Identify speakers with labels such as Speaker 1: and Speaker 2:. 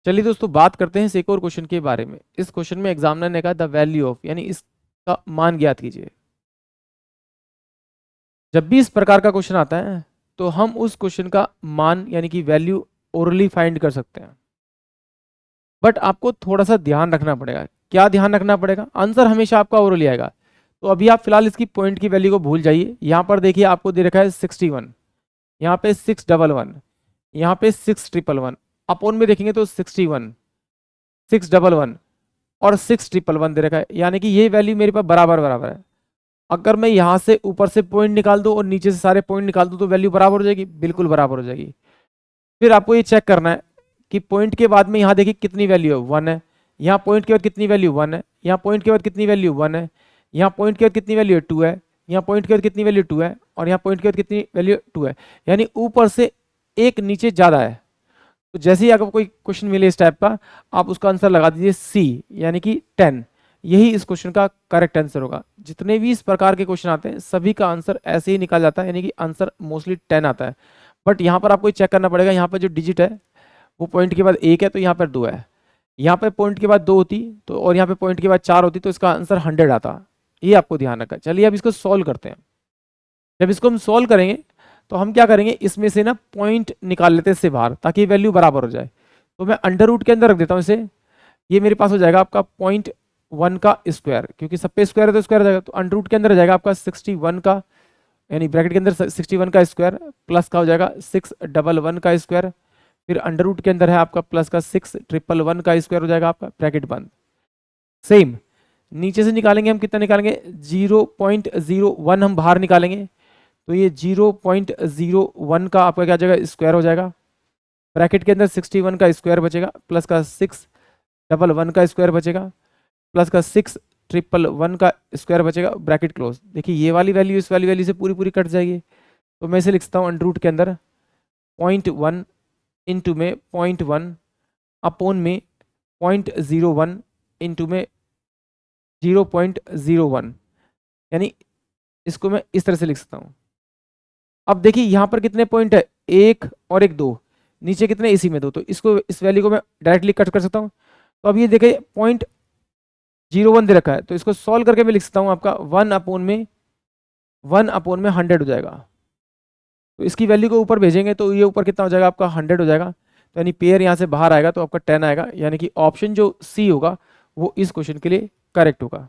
Speaker 1: चलिए दोस्तों बात करते हैं इस एक और क्वेश्चन के बारे में। इस क्वेश्चन में एग्जामिनर ने कहा द वैल्यू ऑफ, यानी इसका मान ज्ञात कीजिए। जब भी इस प्रकार का क्वेश्चन आता है तो हम उस क्वेश्चन का मान यानी कि वैल्यू ओरली फाइंड कर सकते हैं, बट आपको थोड़ा सा ध्यान रखना पड़ेगा। क्या ध्यान रखना पड़ेगा? आंसर हमेशा आपका ओरली आएगा। तो अभी आप फिलहाल इसकी पॉइंट की वैल्यू को भूल जाइए। यहाँ पर देखिए आपको दे रखा है 61, यहाँ पे 611, यहाँ पे 6111, अपोन में देखेंगे तो 61, 611 और 6111 दे रखा है, यानी कि ये वैल्यू मेरे पास बराबर बराबर है। अगर मैं यहाँ से ऊपर से पॉइंट निकाल दूं और नीचे से सारे पॉइंट निकाल दूं तो वैल्यू बराबर हो जाएगी, बिल्कुल बराबर हो जाएगी। फिर आपको ये चेक करना है कि पॉइंट के बाद में यहाँ देखिए कितनी वैल्यू है, 1 है। यहाँ पॉइंट के बाद कितनी वैल्यू 1 है, यहाँ पॉइंट के बाद कितनी वैल्यू 1 है, यहाँ पॉइंट के बाद कितनी वैल्यू 2 है, यहाँ पॉइंट के बाद कितनी वैल्यू 2 है, और यहाँ पॉइंट के बाद कितनी वैल्यू 2 है। यानी ऊपर से एक नीचे ज्यादा है। तो जैसे ही आपको कोई क्वेश्चन मिले इस टाइप का, आप उसका आंसर लगा दीजिए सी, यानी कि 10। यही इस क्वेश्चन का करेक्ट आंसर होगा। जितने भी इस प्रकार के क्वेश्चन आते हैं सभी का आंसर ऐसे ही निकाल जाता है, यानी कि आंसर मोस्टली 10 आता है। बट यहाँ पर आपको चेक करना पड़ेगा, यहाँ पर जो डिजिट है वो पॉइंट के बाद 1 है तो यहाँ पर 2 है, यहाँ पे पॉइंट के बाद 2 होती तो, और यहाँ पे पॉइंट के बाद 4 होती तो इसका आंसर 100 आता। ये आपको ध्यान रखना। चलिए अब इसको सॉल्व करते हैं। जब इसको हम सॉल्व करेंगे तो हम क्या करेंगे, इसमें से ना पॉइंट निकाल लेते हैं इससे बाहर ताकि वैल्यू बराबर हो जाए। तो मैं अंडर रूट के अंदर रख देता हूँ इसे। ये मेरे पास हो जाएगा आपका 0.1 का स्क्वायर, क्योंकि सब पे स्क्वायर है तो स्क्वायर हो जाएगा। तो अंडर रूट के अंदर हो जाएगा आपका 61 का, यानी ब्रैकेट के अंदर 61 का स्क्वायर प्लस का हो जाएगा 611 का स्क्वायर। फिर अंडर रूट के अंदर है आपका प्लस का 611 का स्क्वायर हो जाएगा आपका, ब्रैकेट बंद। सेम नीचे से निकालेंगे हम, कितना निकालेंगे 0.01 हम बाहर निकालेंगे तो ये 0.01 का आपका क्या हो जाएगा, स्क्वायर हो जाएगा। ब्रैकेट के अंदर 61 का स्क्वायर बचेगा प्लस का 611 का स्क्वायर बचेगा प्लस का 611 का स्क्वायर बचेगा, ब्रैकेट क्लोज। देखिए ये वाली वैल्यू इस वाली वैल्यू से पूरी पूरी कट जाएगी। तो मैं इसे लिखता हूँ अंडर रूट के अंदर 0.1 इंटू में 0.1 अपोन में 0.01 इंटू में 0.01, यानी इसको मैं इस तरह से लिख सकता हूँ। अब देखिए यहाँ पर कितने पॉइंट है, 1 और 1 2, नीचे कितने इसी में 2, तो इसको इस वैल्यू को मैं डायरेक्टली कट कर सकता हूँ। तो अब ये देखिए 0.01 दे रखा है तो इसको सॉल्व करके मैं लिख सकता हूँ आपका 1 अपोन में 100 हो जाएगा। तो इसकी वैल्यू को ऊपर भेजेंगे तो ये ऊपर कितना हो जाएगा आपका 100 हो जाएगा। तो यानी पेयर यहाँ से बाहर आएगा तो आपका 10 आएगा, यानी कि ऑप्शन जो सी होगा वो इस क्वेश्चन के लिए करेक्ट होगा।